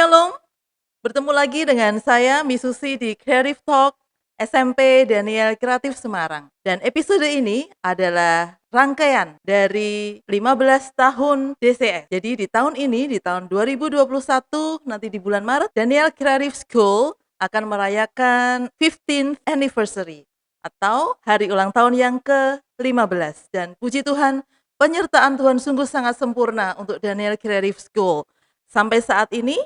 Shalom, bertemu lagi dengan saya Misusi di Creative Talk SMP Daniel Kreatif Semarang. Dan episode ini adalah rangkaian dari 15 tahun DCS. Jadi di tahun ini, di tahun 2021, nanti di bulan Maret, Daniel Creative School akan merayakan 15th anniversary atau hari ulang tahun yang ke-15. Dan puji Tuhan, penyertaan Tuhan sungguh sangat sempurna untuk Daniel Creative School. Sampai saat ini,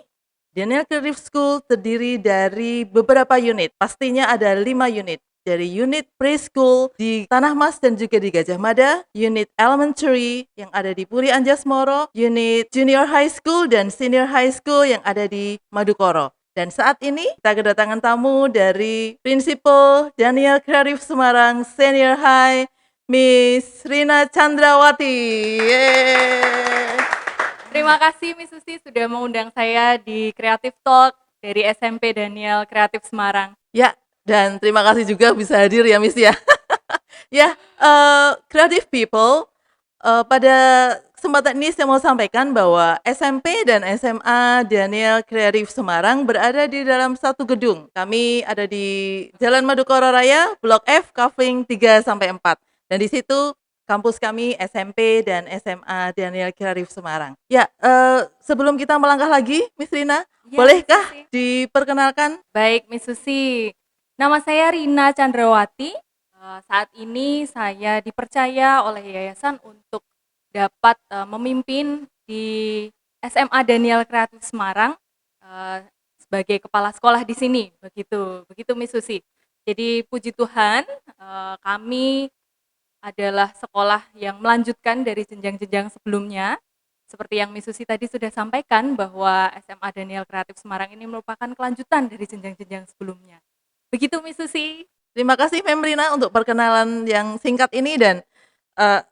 Daniel Creative School terdiri dari beberapa unit. Pastinya ada 5 unit. Dari unit preschool di Tanah Mas dan juga di Gajah Mada, unit elementary yang ada di Puri Anjasmoro, unit junior high school dan senior high school yang ada di Madukoro. Dan saat ini kita kedatangan tamu dari Prinsipal Daniel Creative Semarang Senior High, Miss Rina Chandrawati. Yeay. Terima kasih Miss Susi sudah mengundang saya di Creative Talk dari SMP Daniel Kreatif Semarang. Ya, dan terima kasih juga bisa hadir ya Miss ya. Ya, creative people, pada kesempatan ini saya mau sampaikan bahwa SMP dan SMA Daniel Kreatif Semarang berada di dalam satu gedung. Kami ada di Jalan Madukoro Raya, Blok F, Kavling 3-4. Dan di situ kampus kami SMP dan SMA Daniel Kreatif Semarang. Ya, sebelum kita melangkah lagi, Miss Rina, Ya, bolehkah Miss Susi. diperkenalkan? Baik Miss Susi, nama saya Rina Chandrawati. Saat ini saya dipercaya oleh yayasan untuk dapat memimpin di SMA Daniel Kreatif Semarang sebagai kepala sekolah di sini. Begitu Miss Susi. Jadi puji Tuhan, kami adalah sekolah yang melanjutkan dari jenjang-jenjang sebelumnya. Seperti yang Miss Susi tadi sudah sampaikan bahwa SMA Daniel Kreatif Semarang ini merupakan kelanjutan dari jenjang-jenjang sebelumnya. Begitu Miss Susi. Terima kasih Mem Rina untuk perkenalan yang singkat ini dan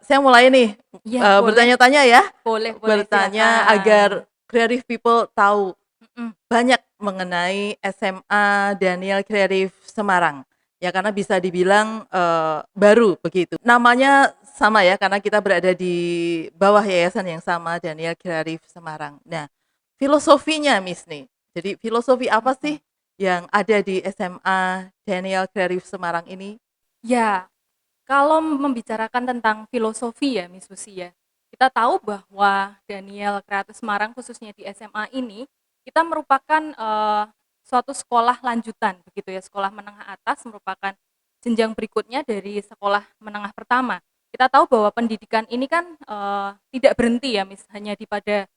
saya mulai nih Ya, boleh. bertanya-tanya ya, Boleh bertanya silakan. agar creative people tahu Mm-mm. banyak mengenai SMA Daniel Kreatif Semarang. Ya karena bisa dibilang baru begitu. Namanya sama ya karena kita berada di bawah yayasan yang sama Daniel Kreatif Semarang. Nah, filosofinya Miss nih. Jadi filosofi apa sih yang ada di SMA Daniel Kreatif Semarang ini? Ya, kalau membicarakan tentang filosofi ya Miss Susi ya, kita tahu bahwa Daniel Kreatif Semarang khususnya di SMA ini, kita merupakan suatu sekolah lanjutan begitu ya, sekolah menengah atas merupakan jenjang berikutnya dari sekolah menengah pertama. Kita tahu bahwa pendidikan ini kan tidak berhenti ya Miss, hanya di pada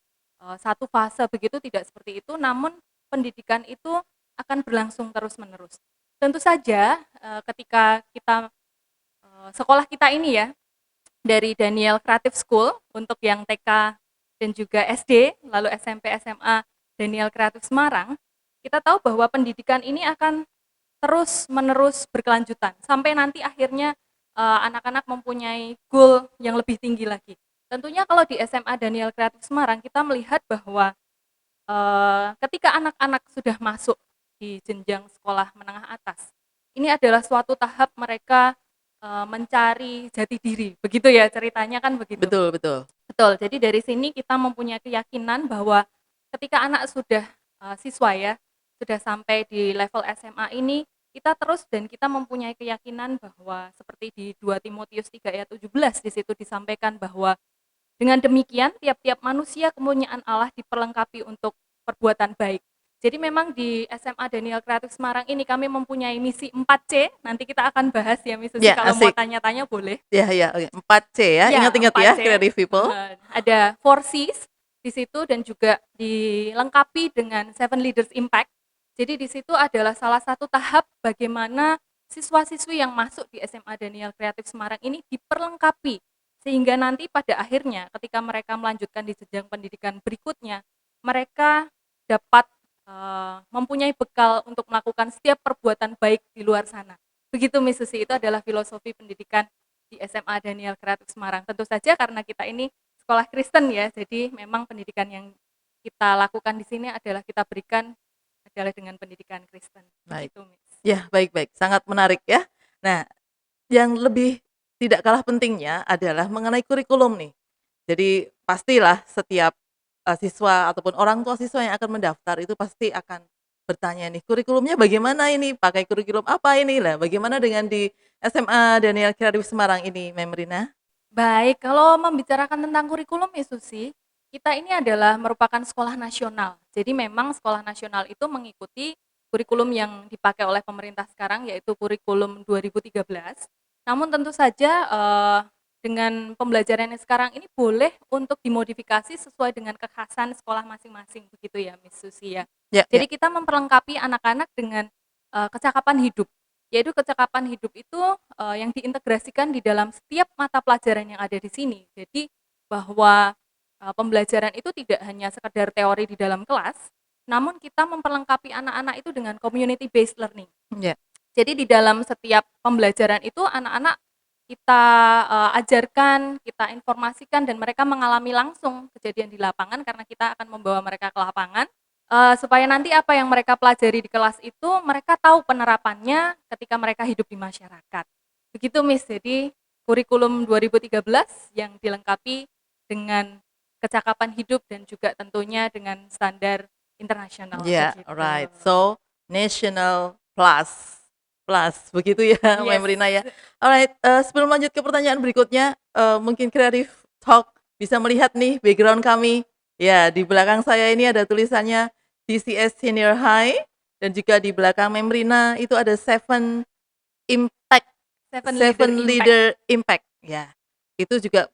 satu fase begitu, tidak seperti itu, namun pendidikan itu akan berlangsung terus-menerus. Tentu saja ketika kita sekolah kita ini ya, dari Daniel Creative School untuk yang TK dan juga SD, lalu SMP SMA Daniel Creative Semarang, kita tahu bahwa pendidikan ini akan terus-menerus berkelanjutan sampai nanti akhirnya anak-anak mempunyai goal yang lebih tinggi lagi. Tentunya kalau di SMA Daniel Creative Semarang kita melihat bahwa ketika anak-anak sudah masuk di jenjang sekolah menengah atas, ini adalah suatu tahap mereka mencari jati diri, begitu ya ceritanya kan begitu. Betul, betul. Betul, jadi dari sini kita mempunyai keyakinan bahwa ketika anak sudah siswa ya, sudah sampai di level SMA ini, kita terus dan kita mempunyai keyakinan bahwa seperti di 2 Timotius 3 ayat 17 di situ disampaikan bahwa dengan demikian tiap-tiap manusia kemuliaan Allah diperlengkapi untuk perbuatan baik. Jadi memang di SMA Daniel Kreatif Semarang ini kami mempunyai misi 4C, nanti kita akan bahas ya Miss Susi, Ya, kalau mau asik. tanya-tanya boleh. Ya, ya, oke. 4C ya. Ya, Ingat-ingat ya, 4C. creative people. Ada 4Cs di situ dan juga dilengkapi dengan 7 Leaders Impact. Jadi di situ adalah salah satu tahap bagaimana siswa-siswi yang masuk di SMA Daniel Kreatif Semarang ini diperlengkapi sehingga nanti pada akhirnya ketika mereka melanjutkan di jenjang pendidikan berikutnya, mereka dapat mempunyai bekal untuk melakukan setiap perbuatan baik di luar sana. Begitu Miss Susi, itu adalah filosofi pendidikan di SMA Daniel Kreatif Semarang. Tentu saja karena kita ini sekolah Kristen ya, jadi memang pendidikan yang kita lakukan di sini adalah kita berikan adalah dengan pendidikan Kristen. Baik. Begitu, Miss. Ya, baik-baik. Sangat menarik ya. Nah, yang lebih tidak kalah pentingnya adalah mengenai kurikulum nih. Jadi pastilah setiap siswa ataupun orang tua siswa yang akan mendaftar itu pasti akan bertanya nih, "Kurikulumnya bagaimana ini? Pakai kurikulum apa ini?" Lah, bagaimana dengan di SMA Daniel Kreatif Semarang ini, Memrina? Baik, kalau membicarakan tentang kurikulum ya Susi, kita ini adalah merupakan sekolah nasional. Jadi memang sekolah nasional itu mengikuti kurikulum yang dipakai oleh pemerintah sekarang yaitu kurikulum 2013. Namun tentu saja dengan pembelajaran yang sekarang ini boleh untuk dimodifikasi sesuai dengan kekhasan sekolah masing-masing begitu ya Miss Susi ya. Ya, ya. Jadi kita memperlengkapi anak-anak dengan kecakapan hidup. Yaitu kecakapan hidup itu yang diintegrasikan di dalam setiap mata pelajaran yang ada di sini. Jadi bahwa pembelajaran itu tidak hanya sekedar teori di dalam kelas, namun kita memperlengkapi anak-anak itu dengan community based learning. Ya. Jadi di dalam setiap pembelajaran itu anak-anak kita ajarkan, kita informasikan dan mereka mengalami langsung kejadian di lapangan karena kita akan membawa mereka ke lapangan. Supaya nanti apa yang mereka pelajari di kelas itu mereka tahu penerapannya ketika mereka hidup di masyarakat. Begitu Miss, jadi kurikulum 2013 yang dilengkapi dengan kecakapan hidup dan juga tentunya dengan standar internasional Yeah, begitu. right. So, national plus. Plus, begitu ya, Yes. Memrina ya. Alright, sebelum lanjut ke pertanyaan berikutnya, mungkin Creative Talk bisa melihat nih background kami. Ya, di belakang saya ini ada tulisannya DCS Senior High dan juga di belakang Memrina itu ada Impact, Seven Leader Impact. Leader Impact. Ya, itu juga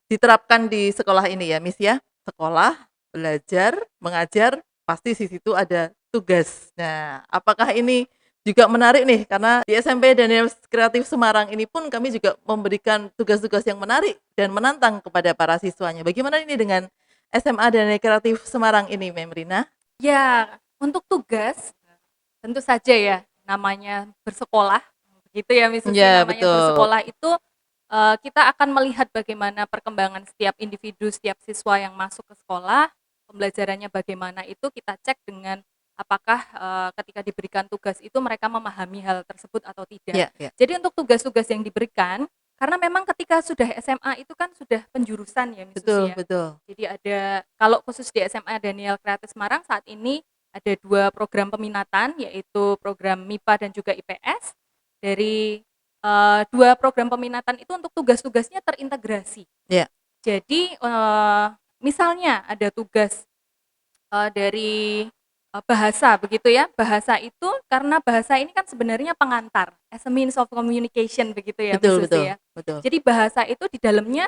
diterapkan di sekolah ini ya, Miss ya. Sekolah, belajar, mengajar, pasti di situ ada tugas. Nah, apakah ini juga menarik nih karena di SMP Daniel Kreatif Semarang ini pun kami juga memberikan tugas-tugas yang menarik dan menantang kepada para siswanya. Bagaimana ini dengan SMA Daniel Kreatif Semarang ini, Memrina? Ya, untuk tugas tentu saja ya namanya bersekolah, begitu ya Miss Susi, Ya, namanya betul. bersekolah itu kita akan melihat bagaimana perkembangan setiap individu, setiap siswa yang masuk ke sekolah, pembelajarannya bagaimana itu kita cek dengan apakah ketika diberikan tugas itu mereka memahami hal tersebut atau tidak. Ya, ya. Jadi untuk tugas-tugas yang diberikan, karena memang ketika sudah SMA itu kan sudah penjurusan ya Miss Betul, Susi ya. betul. Jadi ada, kalau khusus di SMA Daniel Kreatif Semarang saat ini ada 2 program peminatan, yaitu program MIPA dan juga IPS. Dari 2 program peminatan itu untuk tugas-tugasnya terintegrasi. Ya. Jadi misalnya ada tugas dari bahasa begitu ya. Bahasa itu karena bahasa ini kan sebenarnya pengantar, as a means of communication begitu ya Miss Betul, Susi betul, ya. betul. Jadi bahasa itu di dalamnya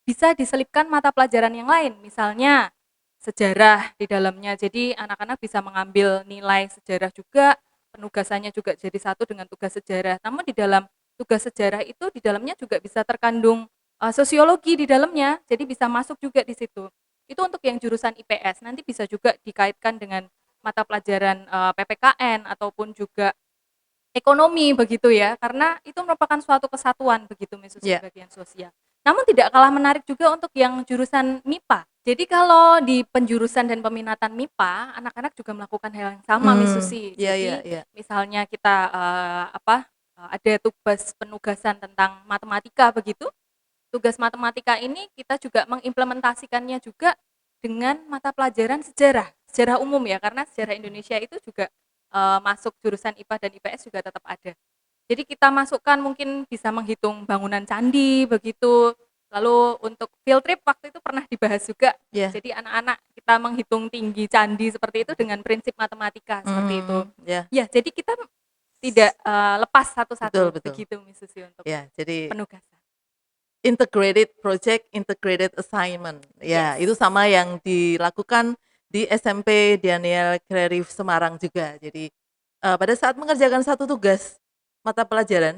bisa diselipkan mata pelajaran yang lain, misalnya sejarah di dalamnya. Jadi anak-anak bisa mengambil nilai sejarah juga, penugasannya juga jadi satu dengan tugas sejarah. Namun di dalam tugas sejarah itu di dalamnya juga bisa terkandung sosiologi di dalamnya, jadi bisa masuk juga di situ. Itu untuk yang jurusan IPS, nanti bisa juga dikaitkan dengan mata pelajaran PPKN ataupun juga ekonomi begitu ya, karena itu merupakan suatu kesatuan begitu Miss Susi Ya. bagian sosial. Namun tidak kalah menarik juga untuk yang jurusan MIPA. Jadi kalau di penjurusan dan peminatan MIPA, anak-anak juga melakukan hal yang sama Miss Susi. Ya, ya, Jadi ya. misalnya kita ada tugas penugasan tentang matematika begitu. Tugas matematika ini kita juga mengimplementasikannya juga dengan mata pelajaran sejarah, sejarah umum ya, karena sejarah Indonesia itu juga masuk jurusan IPA dan IPS juga tetap ada. Jadi kita masukkan mungkin bisa menghitung bangunan candi begitu. Lalu untuk field trip waktu itu pernah dibahas juga. Ya. Jadi anak-anak kita menghitung tinggi candi seperti itu dengan prinsip matematika seperti itu. Ya. Ya, jadi kita tidak lepas Betul, satu-satu betul. begitu Miss Susi untuk Ya, jadi penugasan. integrated project, integrated assignment. Ya, Yes. itu sama yang dilakukan di SMP Daniel Kreatif Semarang juga. Jadi pada saat mengerjakan satu tugas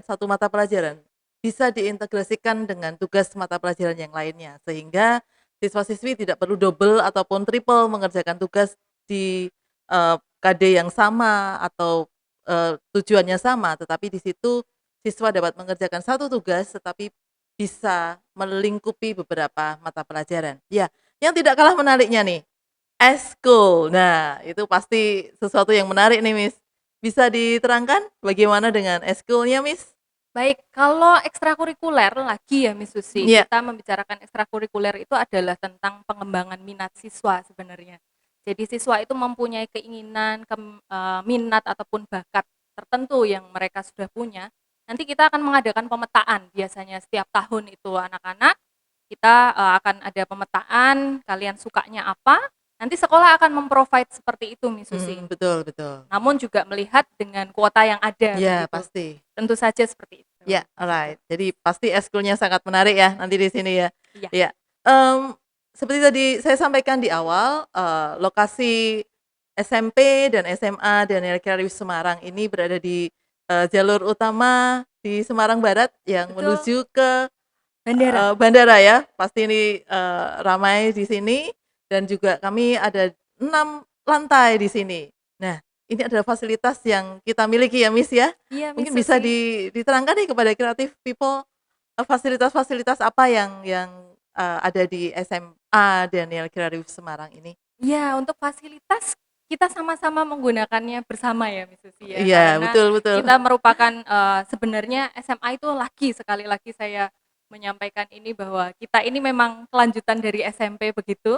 satu mata pelajaran bisa diintegrasikan dengan tugas mata pelajaran yang lainnya sehingga siswa-siswi tidak perlu double ataupun triple mengerjakan tugas di KD yang sama atau tujuannya sama, tetapi di situ siswa dapat mengerjakan satu tugas tetapi bisa melingkupi beberapa mata pelajaran. Ya, yang tidak kalah menariknya nih, eskul. Nah, itu pasti sesuatu yang menarik nih, Miss. Bisa diterangkan bagaimana dengan eskulnya, Miss? Baik, kalau ekstrakurikuler lagi ya Miss Susi, Iya, kita membicarakan ekstrakurikuler itu adalah tentang pengembangan minat siswa sebenarnya. Jadi siswa itu mempunyai keinginan, minat ataupun bakat tertentu yang mereka sudah punya. Nanti kita akan mengadakan pemetaan biasanya setiap tahun itu anak-anak, kita akan ada pemetaan, kalian sukanya apa, nanti sekolah akan memprovide seperti itu Miss Susi. betul betul. Namun juga melihat dengan kuota yang ada Iya, begitu. pasti. Tentu saja seperti itu, Ya, begitu. alright. Jadi pasti ekskulnya sangat menarik ya nanti di sini ya. Iya, Iya, mmm, seperti tadi saya sampaikan di awal, lokasi SMP dan SMA Daniel Kerius Semarang ini berada di, jalur utama di Semarang Barat yang betul, menuju ke bandara. bandara ya, pasti ini, ramai di sini dan juga kami ada 6 lantai di sini. Nah, ini adalah fasilitas yang kita miliki ya, Miss, ya. Iya, Miss Mungkin bisa Susi. diterangkan nih kepada creative people, fasilitas-fasilitas apa yang, ada di SMA Daniel Kerius Semarang ini? Iya, untuk fasilitas kita sama-sama menggunakannya bersama ya, Miss Susi ya, Iya, karena betul betul. kita merupakan, sebenarnya SMA itu lagi, sekali lagi saya menyampaikan ini bahwa kita ini memang kelanjutan dari SMP begitu.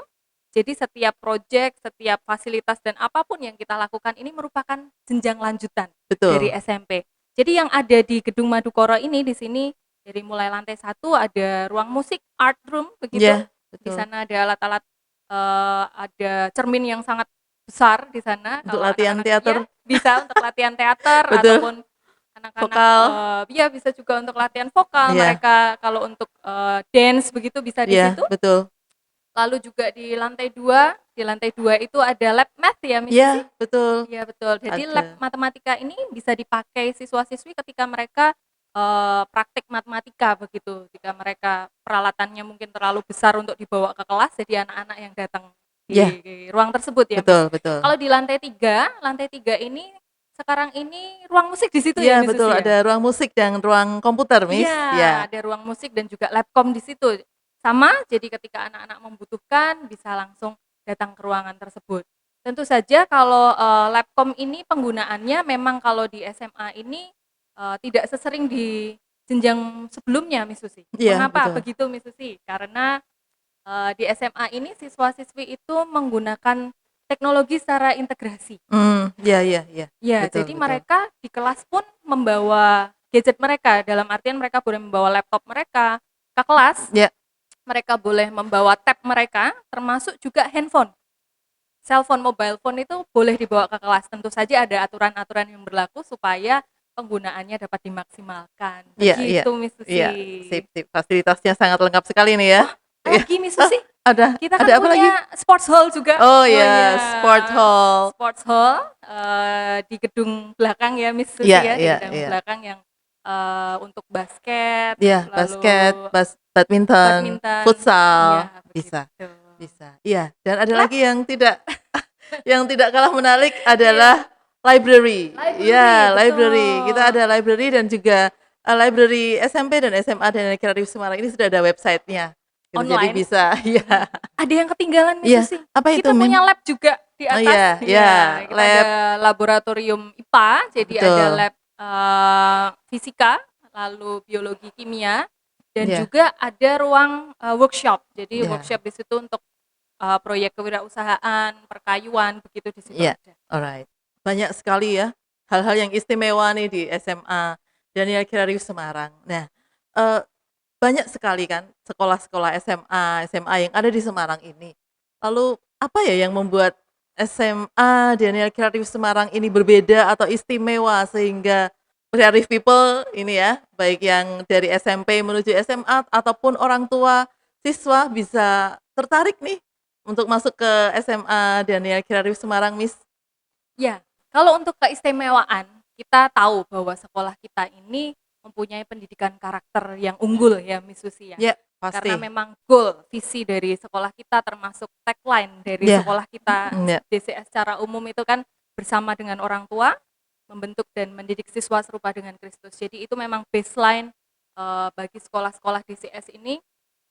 Jadi setiap proyek, setiap fasilitas dan apapun yang kita lakukan ini merupakan jenjang lanjutan dari Betul. SMP. Jadi yang ada di Gedung Madukoro ini di sini dari mulai lantai 1 ada ruang musik, art room begitu. Iya, Di betul. sana ada alat-alat, ada cermin yang sangat besar di sana Untuk kalau latihan anak-anak iya, teater, bisa untuk latihan teater betul, ataupun anak-anak, vokal, iya bisa juga untuk latihan vokal, iya mereka kalau untuk, dance begitu bisa di iya, situ. betul. Lalu juga di lantai 2 itu ada lab math ya Miss Susi? Iya, betul, Iya betul. Jadi lab ada. matematika ini bisa dipakai siswa-siswi ketika mereka, praktik matematika begitu. Jika mereka peralatannya mungkin terlalu besar untuk dibawa ke kelas, jadi anak-anak yang datang Iya, di ruang tersebut ya, Miss. betul betul. Kalau di lantai 3 ini sekarang ini ruang musik di situ ya, Iya, Miss betul, Susi ya? ada ruang musik dan ruang komputer, Iya, Miss. Iya, ada ruang musik dan juga labcom di situ. Sama, jadi ketika anak-anak membutuhkan bisa langsung datang ke ruangan tersebut. Tentu saja kalau, labcom ini penggunaannya memang kalau di SMA ini, tidak sesering di jenjang sebelumnya, Miss Susi. iya, Mengapa betul. begitu, Miss Susi? Karena, di SMA ini siswa-siswi itu menggunakan teknologi secara integrasi. Iya iya iya, Ya, betul jadi betul. mereka di kelas pun membawa gadget mereka, dalam artian mereka boleh membawa laptop mereka ke kelas, Iya mereka boleh membawa tab mereka, termasuk juga handphone. Cellphone, mobile phone itu boleh dibawa ke kelas. Tentu saja ada aturan-aturan yang berlaku supaya penggunaannya dapat dimaksimalkan. iya iya Begitu, Miss iya, Susi. sip sip, fasilitasnya sangat lengkap sekali nih ya. Oh, Iya. lagi Miss Oh, Susi, kita ada kan apa lagi? punya sports hall juga. Oh Oh ya, iya, sport hall. sports hall di gedung belakang ya Miss Iya Susi ya, di iya gedung iya. belakang yang untuk basket, Iya, lalu basket, badminton, badminton, futsal, iya bisa begitu. bisa. Iya, dan ada Lab, lagi yang tidak yang tidak kalah menarik iya, adalah library. library, Ya, library. Kita betul. ada library dan juga, library SMP dan SMA dan Kreatif Semarang ini sudah ada website-nya, gitu. Jadi Online. bisa Mhm. iya Ada yang ketinggalan Miss iya. Susi. Apa itu, Kita punya Mim? lab juga di Oh atas. iya iya, Ya, kita ada lab laboratorium IPA, jadi ada betul. lab fisika, lalu biologi kimia, dan Iya juga ada ruang workshop. Jadi iya workshop di situ untuk proyek kewirausahaan, perkayuan, begitu di situ iya, ada. alright. Banyak sekali ya hal-hal yang istimewa nih di SMA Daniel Kirarius Semarang. Nah, eee banyak sekali kan sekolah-sekolah SMA, SMA yang ada di Semarang ini. Lalu apa ya yang membuat SMA Daniel Kreatif Semarang ini berbeda atau istimewa sehingga creative people ini ya, baik yang dari SMP menuju SMA ataupun orang tua siswa bisa tertarik nih untuk masuk ke SMA Daniel Kreatif Semarang, Miss? Ya, kalau untuk keistimewaan, kita tahu bahwa sekolah kita ini mempunyai pendidikan karakter yang unggul ya, Miss Susi ya. Ya, Karena pasti. memang goal, visi dari sekolah kita termasuk tagline dari Ya, sekolah kita ya, DCS secara umum itu kan bersama dengan orang tua, membentuk dan mendidik siswa serupa dengan Kristus. Jadi itu memang baseline bagi sekolah-sekolah DCS ini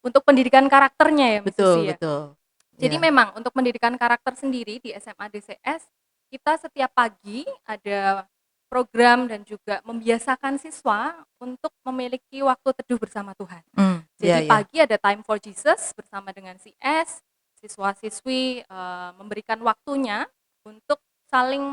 untuk pendidikan karakternya ya, Miss betul Susi ya. betul. Jadi Ya, memang untuk pendidikan karakter sendiri di SMA DCS, kita setiap pagi ada program dan juga membiasakan siswa untuk memiliki waktu teduh bersama Tuhan. Iya Jadi iya. pagi ada Time for Jesus bersama dengan CS, siswa-siswi memberikan waktunya untuk saling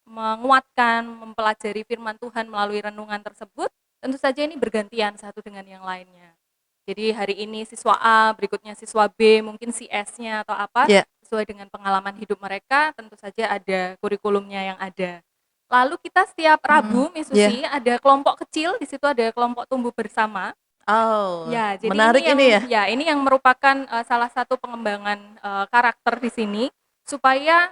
menguatkan, mempelajari firman Tuhan melalui renungan tersebut. Tentu saja ini bergantian satu dengan yang lainnya. Jadi hari ini siswa A, berikutnya siswa B, mungkin CS-nya atau apa, Iya. sesuai dengan pengalaman hidup mereka, tentu saja ada kurikulumnya yang ada. Lalu kita setiap Rabu, Iya. Susi, ada kelompok kecil, di situ ada kelompok tumbuh bersama. Oh, Ya, jadi menarik ini ya? ini yang merupakan salah satu pengembangan karakter di sini, supaya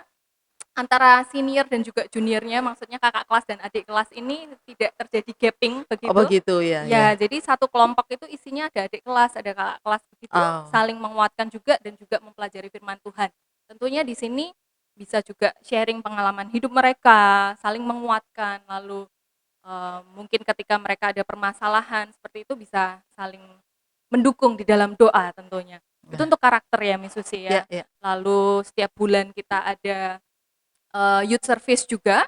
antara senior dan juga juniornya, maksudnya kakak kelas dan adik kelas ini tidak terjadi gapping Oh begitu. begitu, ya ya. Ya, jadi satu kelompok itu isinya ada adik kelas, ada kakak kelas begitu, Oh, saling menguatkan juga dan juga mempelajari firman Tuhan. Tentunya di sini bisa juga sharing pengalaman hidup mereka, saling menguatkan, lalu mungkin ketika mereka ada permasalahan seperti itu bisa saling mendukung di dalam doa tentunya. Itu nah, untuk karakter ya, Miss Susi ya ya. ya. Lalu setiap bulan kita ada youth service juga,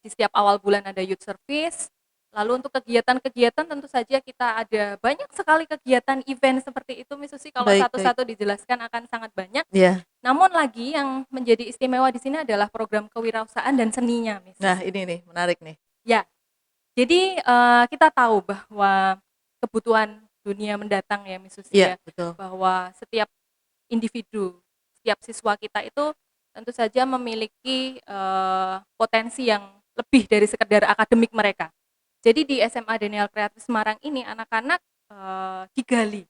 di setiap awal bulan ada youth service. Lalu untuk kegiatan-kegiatan tentu saja kita ada banyak sekali kegiatan event seperti itu, Miss Susi, kalau Baik baik. satu-satu dijelaskan akan sangat banyak. Iya. Namun lagi yang menjadi istimewa di sini adalah program kewirausahaan dan seninya, Miss Nah, Susi. ini nih, menarik nih. Ya, jadi kita tahu bahwa kebutuhan dunia mendatang ya, Miss Susi Iya, ya, betul. bahwa setiap individu, setiap siswa kita itu tentu saja memiliki potensi yang lebih dari sekedar akademik mereka. Jadi di SMA Daniel Kreatif Semarang ini anak-anak digali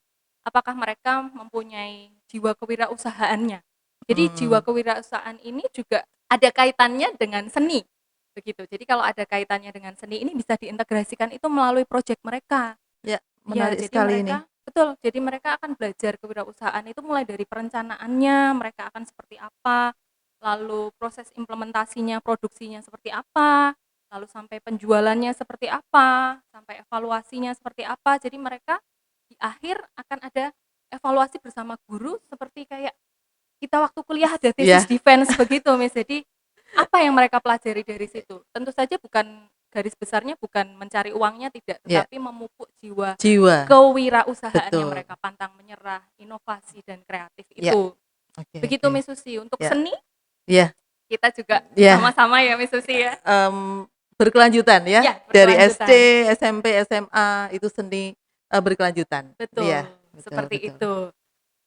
apakah mereka mempunyai jiwa kewirausahaannya. Jadi jiwa Mmm, kewirausahaan ini juga ada kaitannya dengan seni, begitu. Jadi kalau ada kaitannya dengan seni ini bisa diintegrasikan itu melalui proyek mereka. ya, Ya, menarik jadi sekali ini. mereka betul, jadi mereka akan belajar kewirausahaan itu mulai dari perencanaannya, mereka akan seperti apa, lalu proses implementasinya, produksinya seperti apa, lalu sampai penjualannya seperti apa, sampai evaluasinya seperti apa. Jadi mereka di akhir akan ada evaluasi bersama guru seperti kayak kita waktu kuliah ada thesis Iya, defense begitu, Miss. Jadi apa yang mereka pelajari dari situ? Tentu saja bukan garis besarnya bukan mencari uangnya tidak, iya, tetapi memupuk jiwa jiwa, kewirausahaan yang betul. mereka pantang menyerah, inovasi dan kreatif Iya, itu. oke Begitu oke. Miss Susi. Untuk Ya, seni iya kita juga iya, sama-sama ya Miss Susi ya. berkelanjutan ya, Ya, dari SD, berkelanjutan. SMP, SMA, itu seni, berkelanjutan. Iya. Iya, Betul, betul seperti betul. itu.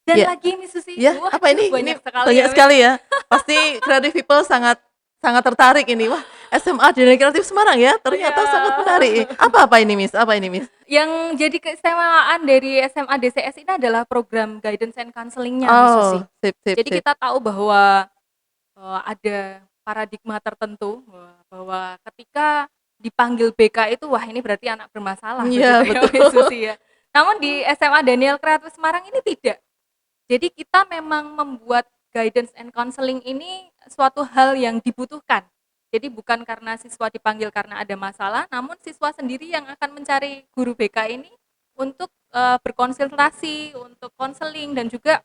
Dan Iya. lagi Miss Susi, Iya, apa waduh ini? Ini banyak sekali banyak ya Miss. sekali ya. Pasti creative people sangat sangat tertarik ini. Wah, SMA Daniel Kreatif Semarang ya, Iya. ternyata sangat menarik. Apa-apa ini, Miss? Apa ini, Miss? Yang jadi keistimewaan dari SMA DCS ini adalah program guidance and counseling-nya Miss Susi. Oh, sip sip Jadi sip. kita tahu bahwa ada paradigma tertentu bahwa ketika dipanggil BK itu wah ini berarti anak bermasalah Iya, begitu ya betul. Miss Susi ya. Namun di SMA Daniel Kreatif Semarang ini tidak. Jadi kita memang membuat guidance and counseling ini suatu hal yang dibutuhkan. Jadi bukan karena siswa dipanggil karena ada masalah, namun siswa sendiri yang akan mencari guru BK ini untuk berkonsultasi, untuk konseling dan juga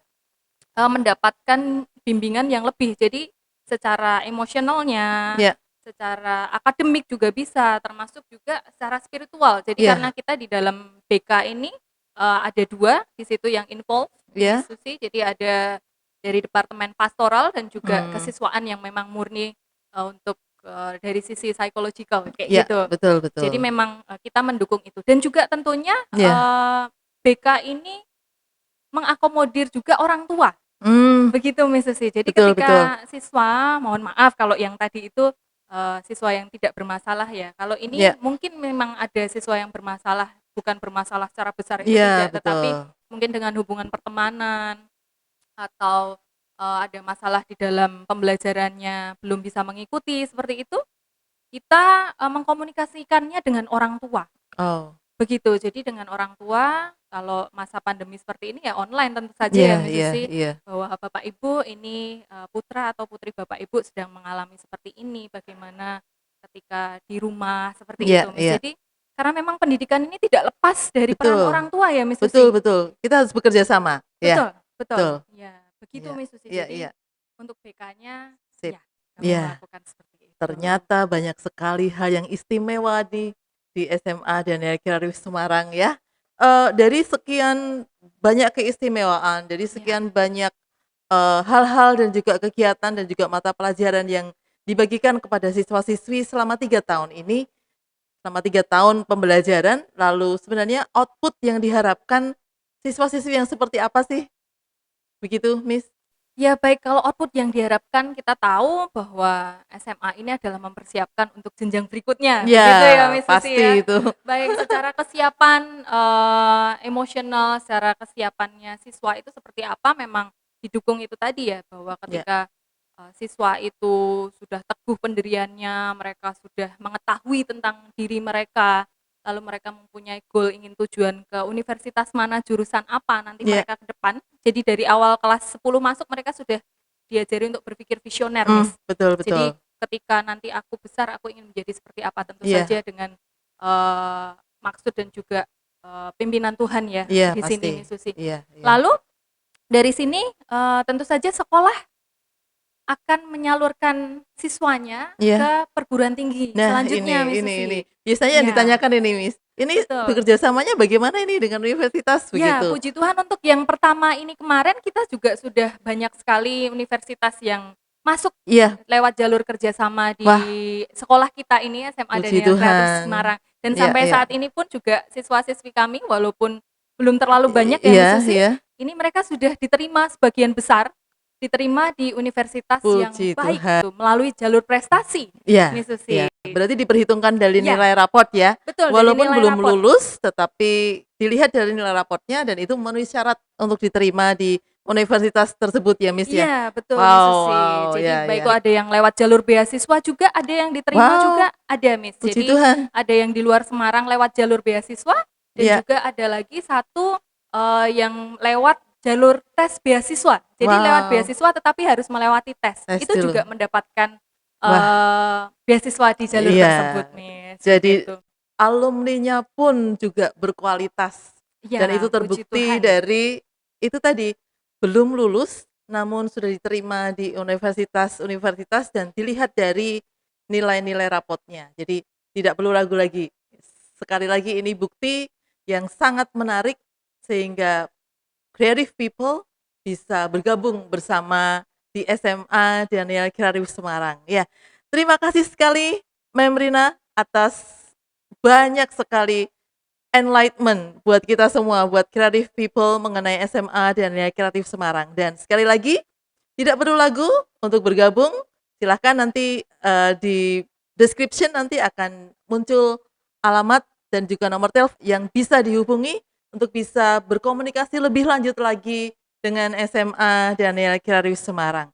mendapatkan bimbingan yang lebih. Jadi secara emosionalnya, Iya, secara akademik juga bisa, termasuk juga secara spiritual. Jadi karena iya, kita di dalam BK ini ada 2 di situ yang involve, Miss iya. Susi. Jadi ada dari departemen pastoral dan juga Mmm, kesiswaan yang memang murni untuk dari sisi psychological kayak iya, gitu. betul betul. Jadi memang kita mendukung itu dan juga tentunya Iya. BK ini mengakomodir juga orang tua. Mmm, Begitu Miss Susi. Jadi betul betul. ketika siswa, mohon maaf kalau yang tadi itu siswa yang tidak bermasalah ya. Kalau ini Iya, mungkin memang ada siswa yang bermasalah, bukan bermasalah secara besar itu iya, tidak, tetapi betul. mungkin dengan hubungan pertemanan atau ada masalah di dalam pembelajarannya belum bisa mengikuti seperti itu, kita mengkomunikasikannya dengan orang tua. Oh, Begitu, jadi dengan orang tua, kalau masa pandemi seperti ini ya online tentu saja iya ya Miss iya Susi, iya. bahwa Bapak Ibu ini, putra atau putri Bapak Ibu sedang mengalami seperti ini, bagaimana ketika di rumah, seperti Iya itu Miss. iya. Jadi, karena memang pendidikan ini tidak lepas dari peran Betul. orang tua ya Miss Betul Susi. betul. Kita harus bekerja sama. Iya, Betul betul, betul. ya begitu Iya Miss Susi. iya Jadi, iya. untuk BK-nya, Sip. ya kami Iya. melakukan seperti itu. Ternyata banyak sekali hal yang istimewa di SMA Daniel Kreatif Semarang ya. Dari sekian banyak keistimewaan, dari Ya, sekian banyak hal-hal dan juga kegiatan dan juga mata pelajaran yang dibagikan kepada siswa-siswi selama 3 tahun ini, selama 3 tahun pembelajaran, lalu sebenarnya output yang diharapkan siswa-siswi yang seperti apa sih? Begitu, Miss? ya baik, kalau output yang diharapkan kita tahu bahwa SMA ini adalah mempersiapkan untuk jenjang berikutnya, Ya, begitu ya Miss Susi pasti ya. itu. Baik secara kesiapan emosional, secara kesiapannya siswa itu seperti apa, memang didukung itu tadi ya, bahwa Ya, ketika siswa itu sudah teguh pendiriannya, mereka sudah mengetahui tentang diri mereka, lalu mereka mempunyai goal, ingin tujuan ke universitas mana, jurusan apa nanti ya, mereka ke depan. Jadi dari awal kelas 10 masuk mereka sudah diajari untuk berpikir visioner, Miss. betul Jadi betul. ketika nanti aku besar, aku ingin menjadi seperti apa, tentu Iya, saja dengan maksud dan juga pimpinan Tuhan ya iya di pasti. sini, Miss Susi. Iya, iya. Lalu dari sini tentu saja sekolah akan menyalurkan siswanya Iya. ke perguruan tinggi Nah, selanjutnya, Miss ini. Susi. Biasanya yang Ya, ditanyakan ini, Miss. Ini betul. bekerja samanya bagaimana ini dengan universitas Ya, begitu? puji Tuhan untuk yang pertama ini kemarin kita juga sudah banyak sekali universitas yang masuk Iya. lewat jalur kerjasama di Wah, sekolah kita ini SMA puji Daniel Kreatif Tuhan. Semarang. Dan Iya, sampai iya. saat ini pun juga siswa-siswi kami walaupun belum terlalu banyak ya Miss Iya, Susi, iya. ini mereka sudah diterima sebagian besar, diterima di universitas yang Puji baik Tuhan. gitu, melalui jalur prestasi Iya, Miss iya. Susi. Berarti diperhitungkan dari Ya, nilai raport ya. betul dari Walaupun nilai belum raport. lulus, tetapi dilihat dari nilai raportnya dan itu memenuhi syarat untuk diterima di universitas tersebut ya, Miss ya. Iya, betul Miss Wow, Susi. wow, Jadi ya, baik ya. itu ada yang lewat jalur beasiswa juga, ada yang diterima Wow, juga, ada Miss. puji Jadi Tuhan. ada yang di luar Semarang lewat jalur beasiswa dan Iya. juga ada lagi satu yang lewat jalur tes beasiswa. Jadi lewat Wow, beasiswa tetapi harus melewati tes. tes Itu dulu. juga mendapatkan Wah, beasiswa di jalur tersebut, iya. Miss. Jadi Begitu. alumninya pun juga berkualitas dan itu Ya, puji terbukti Tuhan. dari itu tadi, belum lulus namun sudah diterima di universitas-universitas dan dilihat dari nilai-nilai rapotnya. Jadi tidak perlu ragu lagi. Sekali lagi ini bukti yang sangat menarik sehingga creative people bisa bergabung bersama di SMA Daniel Kreatif Semarang. Ya, terima kasih sekali Memrina atas banyak sekali enlightenment buat kita semua, buat creative people mengenai SMA Daniel Kreatif Semarang. Dan sekali lagi, tidak perlu lagu untuk bergabung. Silahkan nanti di description nanti akan muncul alamat dan juga nomor telepon yang bisa dihubungi untuk bisa berkomunikasi lebih lanjut lagi dengan SMA Daniel Kreatif Semarang.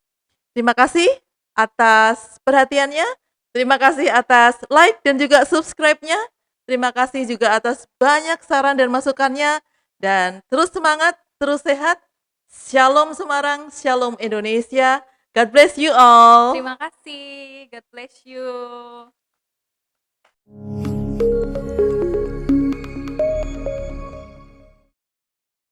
Terima kasih atas perhatiannya, terima kasih atas like dan juga subscribe-nya, terima kasih juga atas banyak saran dan masukannya, dan terus semangat, terus sehat. Shalom Semarang, Shalom Indonesia. God bless you all. Terima kasih. God bless you.